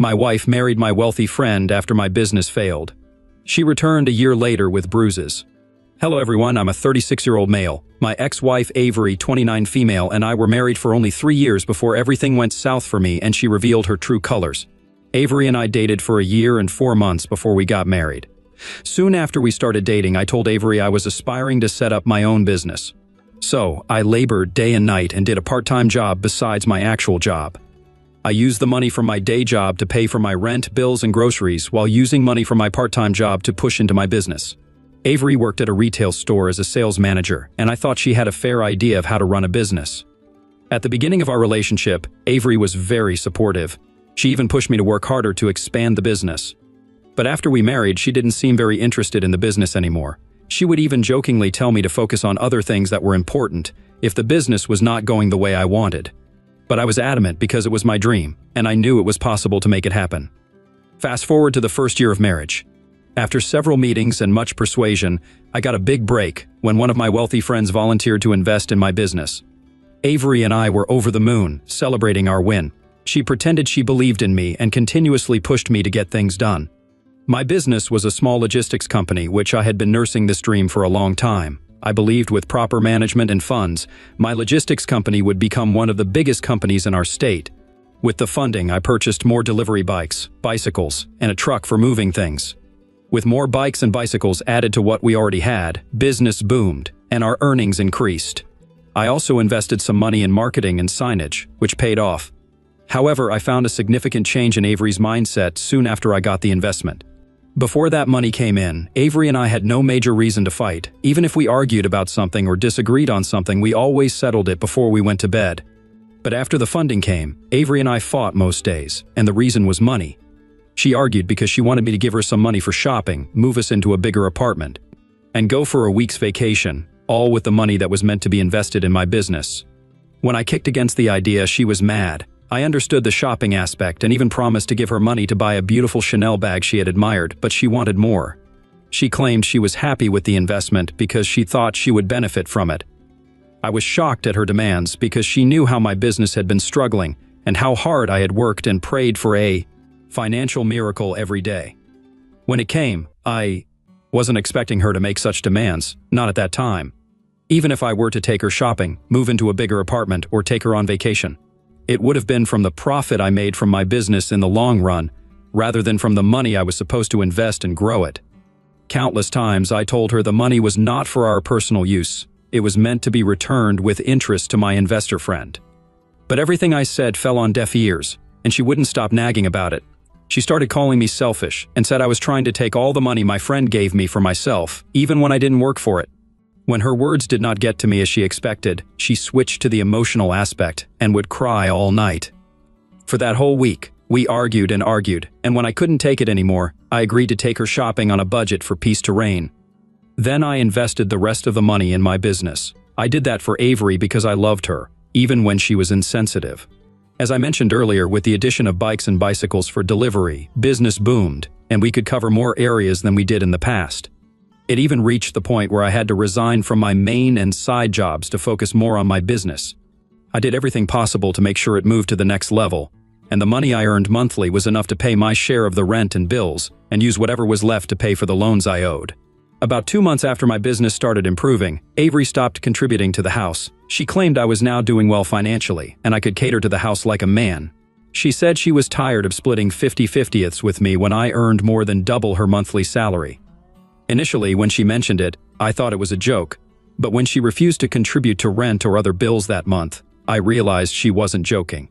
My wife married my wealthy friend after my business failed. She returned a year later with Bruises. Hello everyone, I'm a 36-year-old male. My ex-wife Avery, 29 female, and I were married for only 3 years before everything went south for me and she revealed her true colors. Avery and I dated for a year and 4 months before we got married. Soon after we started dating, I told Avery I was aspiring to set up my own business. So, I labored day and night and did a part-time job besides my actual job. I used the money from my day job to pay for my rent, bills, and groceries while using money from my part-time job to push into my business. Avery worked at a retail store as a sales manager, and I thought she had a fair idea of how to run a business. At the beginning of our relationship, Avery was very supportive. She even pushed me to work harder to expand the business. But after we married, she didn't seem very interested in the business anymore. She would even jokingly tell me to focus on other things that were important if the business was not going the way I wanted. But I was adamant because it was my dream, and I knew it was possible to make it happen. Fast forward to the first year of marriage. After several meetings and much persuasion, I got a big break when one of my wealthy friends volunteered to invest in my business. Avery and I were over the moon, celebrating our win. She pretended she believed in me and continuously pushed me to get things done. My business was a small logistics company, which I had been nursing this dream for a long time. I believed with proper management and funds, my logistics company would become one of the biggest companies in our state. With the funding, I purchased more delivery bikes, bicycles, and a truck for moving things. With more bikes and bicycles added to what we already had, business boomed, and our earnings increased. I also invested some money in marketing and signage, which paid off. However, I found a significant change in Avery's mindset soon after I got the investment. Before that money came in, Avery and I had no major reason to fight. Even if we argued about something or disagreed on something, we always settled it before we went to bed. But after the funding came, Avery and I fought most days, and the reason was money. She argued because she wanted me to give her some money for shopping, move us into a bigger apartment, and go for a week's vacation, all with the money that was meant to be invested in my business. When I kicked against the idea, she was mad. I understood the shopping aspect and even promised to give her money to buy a beautiful Chanel bag she had admired, but she wanted more. She claimed she was happy with the investment because she thought she would benefit from it. I was shocked at her demands because she knew how my business had been struggling and how hard I had worked and prayed for a financial miracle every day. When it came, I wasn't expecting her to make such demands, not at that time. Even if I were to take her shopping, move into a bigger apartment, or take her on vacation, it would have been from the profit I made from my business in the long run, rather than from the money I was supposed to invest and grow it. Countless times I told her the money was not for our personal use. It was meant to be returned with interest to my investor friend. But everything I said fell on deaf ears, and she wouldn't stop nagging about it. She started calling me selfish and said I was trying to take all the money my friend gave me for myself, even when I didn't work for it. When her words did not get to me as she expected, she switched to the emotional aspect and would cry all night. For that whole week, we argued, and when I couldn't take it anymore, I agreed to take her shopping on a budget for peace to reign. Then I invested the rest of the money in my business. I did that for Avery because I loved her, even when she was insensitive. As I mentioned earlier, with the addition of bikes and bicycles for delivery, business boomed, and we could cover more areas than we did in the past. It even reached the point where I had to resign from my main and side jobs to focus more on my business. I did everything possible to make sure it moved to the next level, and the money I earned monthly was enough to pay my share of the rent and bills, and use whatever was left to pay for the loans I owed. About 2 months after my business started improving, Avery stopped contributing to the house. She claimed I was now doing well financially, and I could cater to the house like a man. She said she was tired of splitting 50/50ths with me when I earned more than double her monthly salary. Initially, when she mentioned it, I thought it was a joke, but when she refused to contribute to rent or other bills that month, I realized she wasn't joking.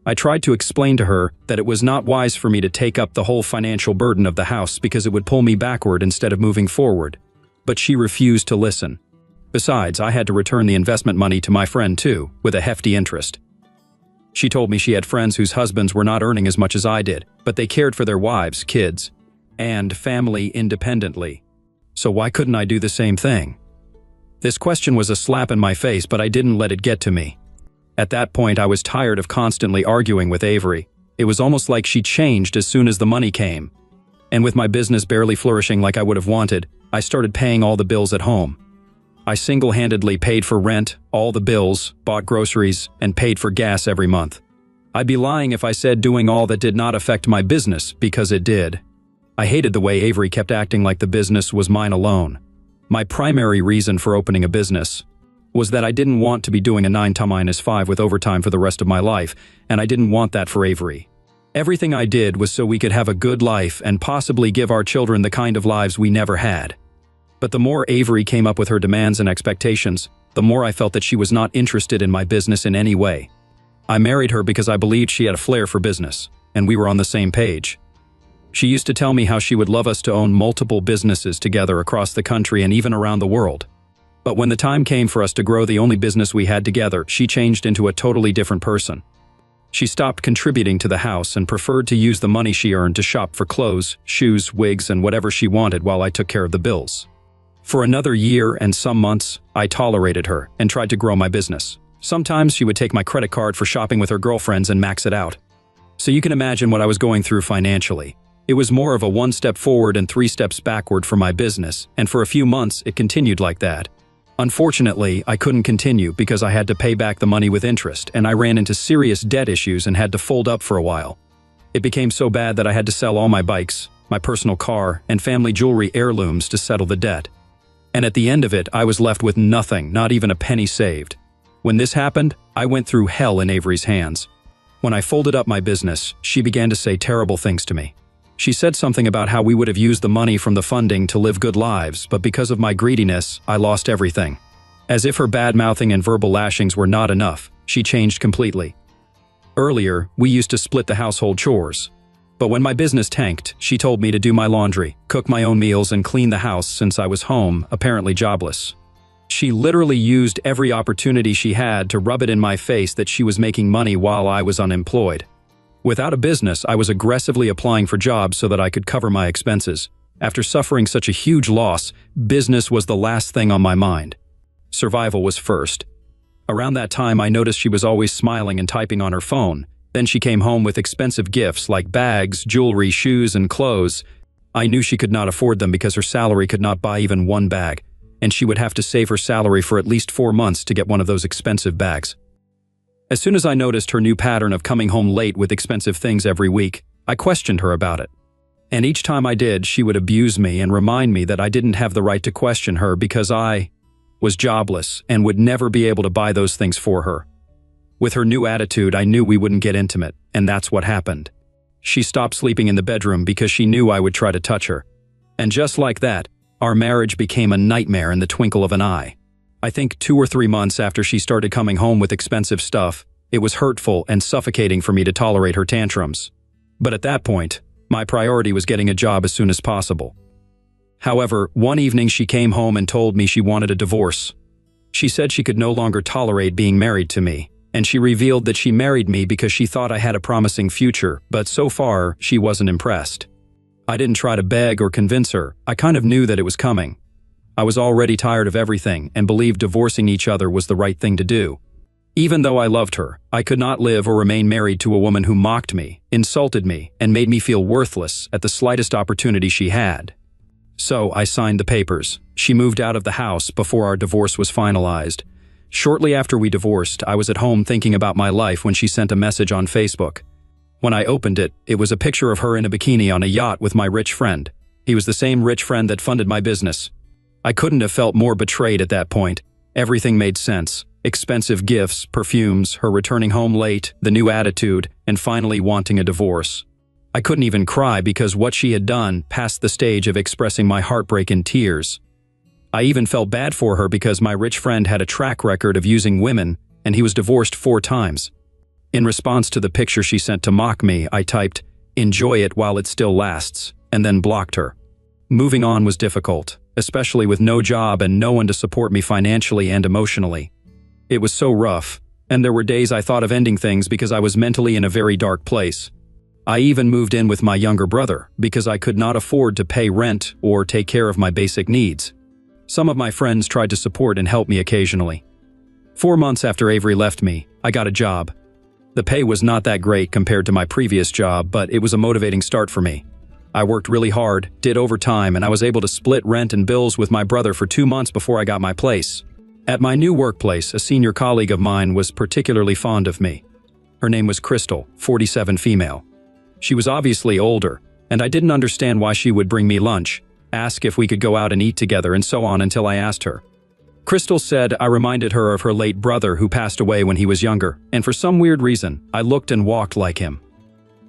I tried to explain to her that it was not wise for me to take up the whole financial burden of the house because it would pull me backward instead of moving forward, but she refused to listen. Besides, I had to return the investment money to my friend too, with a hefty interest. She told me she had friends whose husbands were not earning as much as I did, but they cared for their wives, kids, and family independently. So why couldn't I do the same thing? This question was a slap in my face, but I didn't let it get to me. At that point, I was tired of constantly arguing with Avery. It was almost like she changed as soon as the money came. And with my business barely flourishing like I would have wanted, I started paying all the bills at home. I single-handedly paid for rent, all the bills, bought groceries, and paid for gas every month. I'd be lying if I said doing all that did not affect my business, because it did. I hated the way Avery kept acting like the business was mine alone. My primary reason for opening a business was that I didn't want to be doing a 9-to-5 with overtime for the rest of my life, and I didn't want that for Avery. Everything I did was so we could have a good life and possibly give our children the kind of lives we never had. But the more Avery came up with her demands and expectations, the more I felt that she was not interested in my business in any way. I married her because I believed she had a flair for business, and we were on the same page. She used to tell me how she would love us to own multiple businesses together across the country and even around the world. But when the time came for us to grow the only business we had together, she changed into a totally different person. She stopped contributing to the house and preferred to use the money she earned to shop for clothes, shoes, wigs, and whatever she wanted while I took care of the bills. For another year and some months, I tolerated her and tried to grow my business. Sometimes she would take my credit card for shopping with her girlfriends and max it out. So you can imagine what I was going through financially. It was more of a 1 step forward and 3 steps backward for my business, and for a few months it continued like that. Unfortunately, I couldn't continue because I had to pay back the money with interest, and I ran into serious debt issues and had to fold up for a while. It became so bad that I had to sell all my bikes, my personal car, and family jewelry heirlooms to settle the debt. And at the end of it, I was left with nothing, not even a penny saved. When this happened, I went through hell in Avery's hands. When I folded up my business, she began to say terrible things to me. She said something about how we would have used the money from the funding to live good lives, but because of my greediness, I lost everything. As if her bad-mouthing and verbal lashings were not enough, she changed completely. Earlier, we used to split the household chores. But when my business tanked, she told me to do my laundry, cook my own meals, and clean the house since I was home, apparently jobless. She literally used every opportunity she had to rub it in my face that she was making money while I was unemployed. Without a business, I was aggressively applying for jobs so that I could cover my expenses. After suffering such a huge loss, business was the last thing on my mind. Survival was first. Around that time, I noticed she was always smiling and typing on her phone. Then she came home with expensive gifts like bags, jewelry, shoes, and clothes. I knew she could not afford them because her salary could not buy even one bag, and she would have to save her salary for at least 4 months to get one of those expensive bags. As soon as I noticed her new pattern of coming home late with expensive things every week, I questioned her about it. And each time I did, she would abuse me and remind me that I didn't have the right to question her because I was jobless and would never be able to buy those things for her. With her new attitude, I knew we wouldn't get intimate, and that's what happened. She stopped sleeping in the bedroom because she knew I would try to touch her. And just like that, our marriage became a nightmare in the twinkle of an eye. I think 2 or 3 months after she started coming home with expensive stuff, it was hurtful and suffocating for me to tolerate her tantrums. But at that point, my priority was getting a job as soon as possible. However, one evening she came home and told me she wanted a divorce. She said she could no longer tolerate being married to me, and she revealed that she married me because she thought I had a promising future, but so far, she wasn't impressed. I didn't try to beg or convince her. I kind of knew that it was coming. I was already tired of everything and believed divorcing each other was the right thing to do. Even though I loved her, I could not live or remain married to a woman who mocked me, insulted me, and made me feel worthless at the slightest opportunity she had. So I signed the papers. She moved out of the house before our divorce was finalized. Shortly after we divorced, I was at home thinking about my life when she sent a message on Facebook. When I opened it, it was a picture of her in a bikini on a yacht with my rich friend. He was the same rich friend that funded my business. I couldn't have felt more betrayed at that point. Everything made sense. Expensive gifts, perfumes, her returning home late, the new attitude, and finally wanting a divorce. I couldn't even cry because what she had done passed the stage of expressing my heartbreak in tears. I even felt bad for her because my rich friend had a track record of using women, and he was divorced 4 times. In response to the picture she sent to mock me, I typed, "Enjoy it while it still lasts," and then blocked her. Moving on was difficult, especially with no job and no one to support me financially and emotionally. It was so rough, and there were days I thought of ending things because I was mentally in a very dark place. I even moved in with my younger brother because I could not afford to pay rent or take care of my basic needs. Some of my friends tried to support and help me occasionally. 4 months after Avery left me, I got a job. The pay was not that great compared to my previous job, but it was a motivating start for me. I worked really hard, did overtime, and I was able to split rent and bills with my brother for 2 months before I got my place. At my new workplace, a senior colleague of mine was particularly fond of me. Her name was Crystal, 47 female. She was obviously older, and I didn't understand why she would bring me lunch, ask if we could go out and eat together, and so on until I asked her. Crystal said I reminded her of her late brother who passed away when he was younger, and for some weird reason, I looked and walked like him.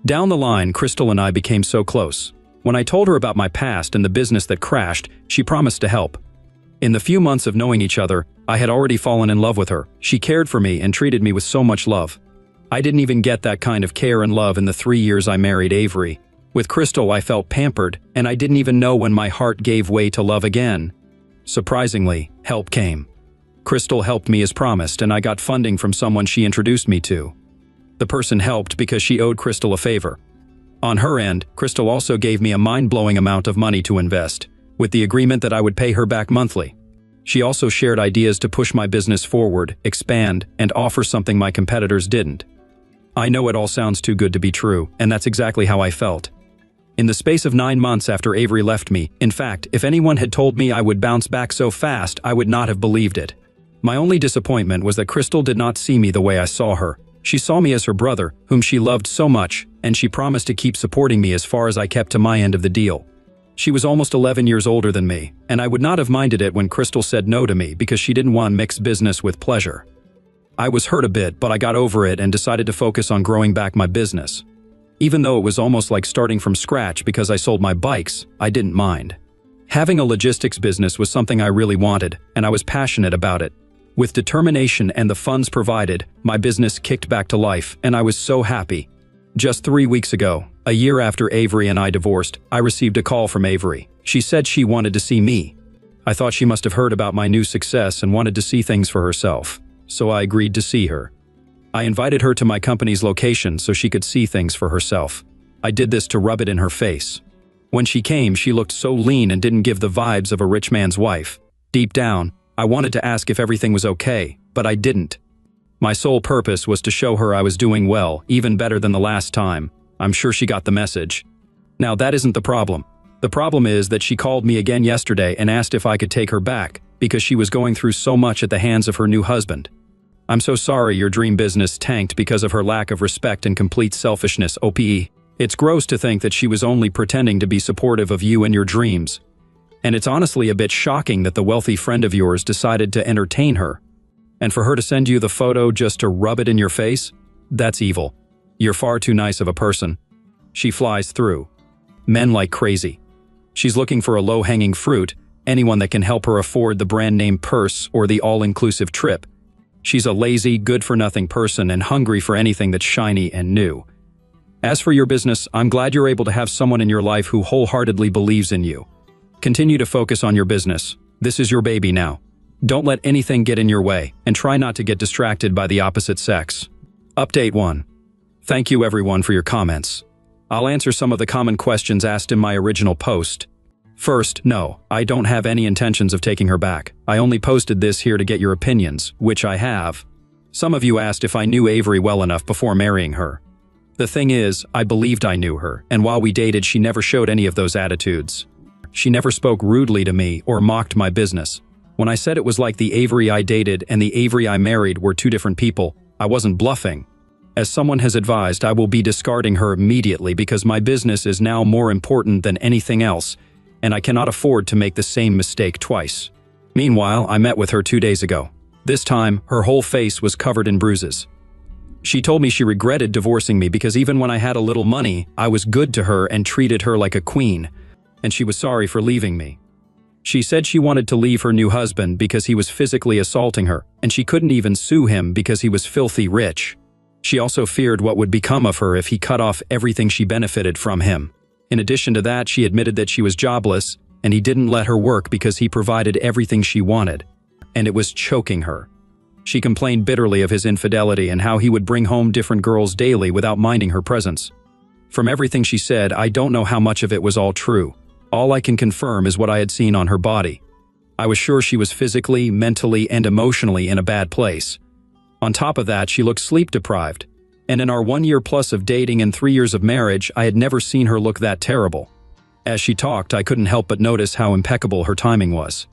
Down the line, Crystal and I became so close. When I told her about my past and the business that crashed, she promised to help. In the few months of knowing each other, I had already fallen in love with her. She cared for me and treated me with so much love. I didn't even get that kind of care and love in the 3 years I married Avery. With Crystal, I felt pampered, and I didn't even know when my heart gave way to love again. Surprisingly, help came. Crystal helped me as promised, and I got funding from someone she introduced me to. The person helped because she owed Crystal a favor. On her end, Crystal also gave me a mind-blowing amount of money to invest, with the agreement that I would pay her back monthly. She also shared ideas to push my business forward, expand, and offer something my competitors didn't. I know it all sounds too good to be true, and that's exactly how I felt. In the space of 9 months after Avery left me, in fact, if anyone had told me I would bounce back so fast, I would not have believed it. My only disappointment was that Crystal did not see me the way I saw her. She saw me as her brother, whom she loved so much, and she promised to keep supporting me as far as I kept to my end of the deal. She was almost 11 years older than me, and I would not have minded it when Crystal said no to me because she didn't want to mix business with pleasure. I was hurt a bit, but I got over it and decided to focus on growing back my business. Even though it was almost like starting from scratch because I sold my bikes, I didn't mind. Having a logistics business was something I really wanted, and I was passionate about it. With determination and the funds provided, my business kicked back to life, and I was so happy. Just 3 weeks ago, a year after Avery and I divorced, I received a call from Avery. She said she wanted to see me. I thought she must have heard about my new success and wanted to see things for herself, so I agreed to see her. I invited her to my company's location so she could see things for herself. I did this to rub it in her face. When she came, she looked so lean and didn't give the vibes of a rich man's wife. Deep down, I wanted to ask if everything was okay, but I didn't. My sole purpose was to show her I was doing well, even better than the last time. I'm sure she got the message. Now that isn't the problem. The problem is that she called me again yesterday and asked if I could take her back, because she was going through so much at the hands of her new husband. I'm so sorry your dream business tanked because of her lack of respect and complete selfishness, OPE. It's gross to think that she was only pretending to be supportive of you and your dreams. And it's honestly a bit shocking that the wealthy friend of yours decided to entertain her. And for her to send you the photo just to rub it in your face? That's evil. You're far too nice of a person. She flies through men like crazy. She's looking for a low-hanging fruit, anyone that can help her afford the brand-name purse or the all-inclusive trip. She's a lazy, good-for-nothing person and hungry for anything that's shiny and new. As for your business, I'm glad you're able to have someone in your life who wholeheartedly believes in you. Continue to focus on your business. This is your baby now. Don't let anything get in your way, and try not to get distracted by the opposite sex. Update 1. Thank you everyone for your comments. I'll answer some of the common questions asked in my original post. First, no, I don't have any intentions of taking her back. I only posted this here to get your opinions, which I have. Some of you asked if I knew Avery well enough before marrying her. The thing is, I believed I knew her, and while we dated, she never showed any of those attitudes. She never spoke rudely to me or mocked my business. When I said it was like the Avery I dated and the Avery I married were two different people, I wasn't bluffing. As someone has advised, I will be discarding her immediately because my business is now more important than anything else, and I cannot afford to make the same mistake twice. Meanwhile, I met with her 2 days ago. This time, her whole face was covered in bruises. She told me she regretted divorcing me because even when I had a little money, I was good to her and treated her like a queen, and she was sorry for leaving me. She said she wanted to leave her new husband because he was physically assaulting her, and she couldn't even sue him because he was filthy rich. She also feared what would become of her if he cut off everything she benefited from him. In addition to that, she admitted that she was jobless, and he didn't let her work because he provided everything she wanted, and it was choking her. She complained bitterly of his infidelity and how he would bring home different girls daily without minding her presence. From everything she said, I don't know how much of it was all true. All I can confirm is what I had seen on her body. I was sure she was physically, mentally, and emotionally in a bad place. On top of that, she looked sleep-deprived, and in our 1 year plus of dating and 3 years of marriage, I had never seen her look that terrible. As she talked, I couldn't help but notice how impeccable her timing was.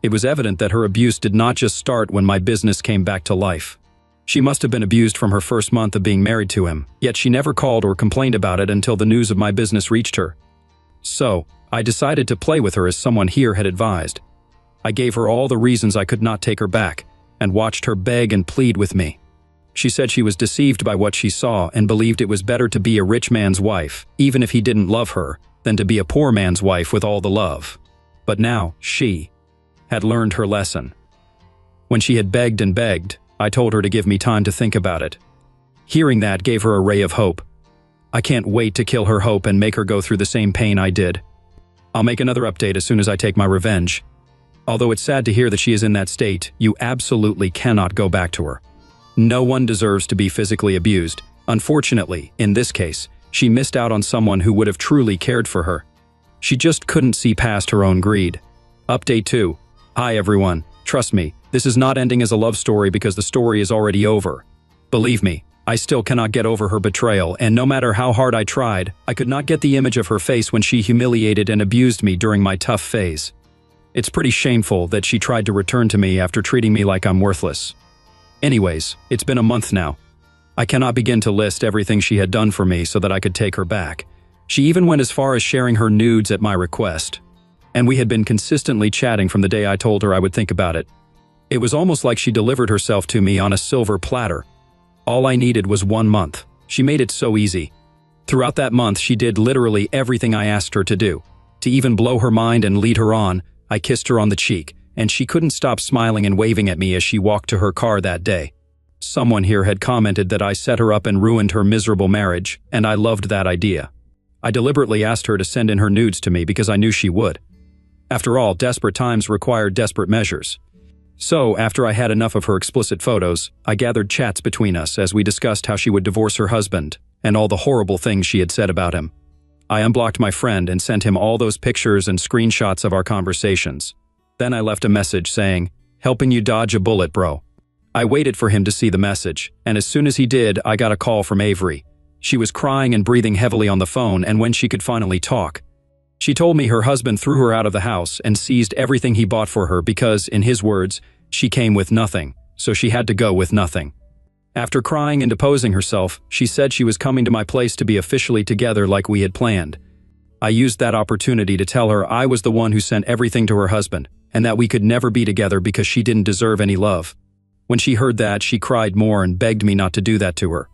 It was evident that her abuse did not just start when my business came back to life. She must have been abused from her first month of being married to him, yet she never called or complained about it until the news of my business reached her. So, I decided to play with her as someone here had advised. I gave her all the reasons I could not take her back, and watched her beg and plead with me. She said she was deceived by what she saw and believed it was better to be a rich man's wife, even if he didn't love her, than to be a poor man's wife with all the love. But now, she had learned her lesson. When she had begged and begged, I told her to give me time to think about it. Hearing that gave her a ray of hope. I can't wait to kill her hope and make her go through the same pain I did. I'll make another update as soon as I take my revenge. Although it's sad to hear that she is in that state, you absolutely cannot go back to her. No one deserves to be physically abused. Unfortunately, in this case, she missed out on someone who would have truly cared for her. She just couldn't see past her own greed. Update 2. Hi everyone. Trust me, this is not ending as a love story because the story is already over. Believe me, I still cannot get over her betrayal, and no matter how hard I tried, I could not get the image of her face when she humiliated and abused me during my tough phase. It's pretty shameful that she tried to return to me after treating me like I'm worthless. Anyways, it's been a month now. I cannot begin to list everything she had done for me so that I could take her back. She even went as far as sharing her nudes at my request. And we had been consistently chatting from the day I told her I would think about it. It was almost like she delivered herself to me on a silver platter. All I needed was 1 month. She made it so easy. Throughout that month, she did literally everything I asked her to do. To even blow her mind and lead her on, I kissed her on the cheek, and she couldn't stop smiling and waving at me as she walked to her car that day. Someone here had commented that I set her up and ruined her miserable marriage, and I loved that idea. I deliberately asked her to send in her nudes to me because I knew she would. After all, desperate times required desperate measures. So, after I had enough of her explicit photos, I gathered chats between us as we discussed how she would divorce her husband and all the horrible things she had said about him. I unblocked my friend and sent him all those pictures and screenshots of our conversations. Then I left a message saying, "Helping you dodge a bullet, bro." I waited for him to see the message, and as soon as he did, I got a call from Avery. She was crying and breathing heavily on the phone, and when she could finally talk, she told me her husband threw her out of the house and seized everything he bought for her because, in his words, she came with nothing, so she had to go with nothing. After crying and deposing herself, she said she was coming to my place to be officially together like we had planned. I used that opportunity to tell her I was the one who sent everything to her husband, and that we could never be together because she didn't deserve any love. When she heard that, she cried more and begged me not to do that to her.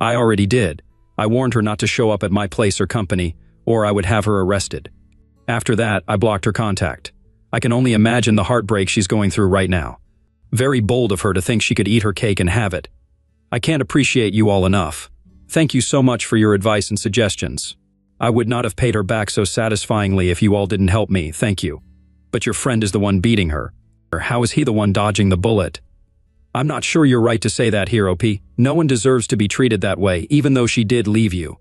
I already did. I warned her not to show up at my place or company, or I would have her arrested. After that, I blocked her contact. I can only imagine the heartbreak she's going through right now. Very bold of her to think she could eat her cake and have it. I can't appreciate you all enough. Thank you so much for your advice and suggestions. I would not have paid her back so satisfyingly if you all didn't help me, thank you. But your friend is the one beating her. How is he the one dodging the bullet? I'm not sure you're right to say that here, OP. No one deserves to be treated that way, even though she did leave you.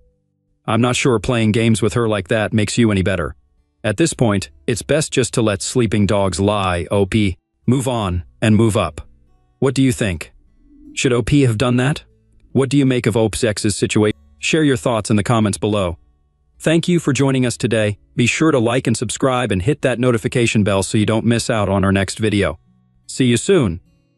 I'm not sure playing games with her like that makes you any better. At this point, it's best just to let sleeping dogs lie, OP. Move on and move up. What do you think? Should OP have done that? What do you make of OP's ex's situation? Share your thoughts in the comments below. Thank you for joining us today. Be sure to like and subscribe and hit that notification bell so you don't miss out on our next video. See you soon.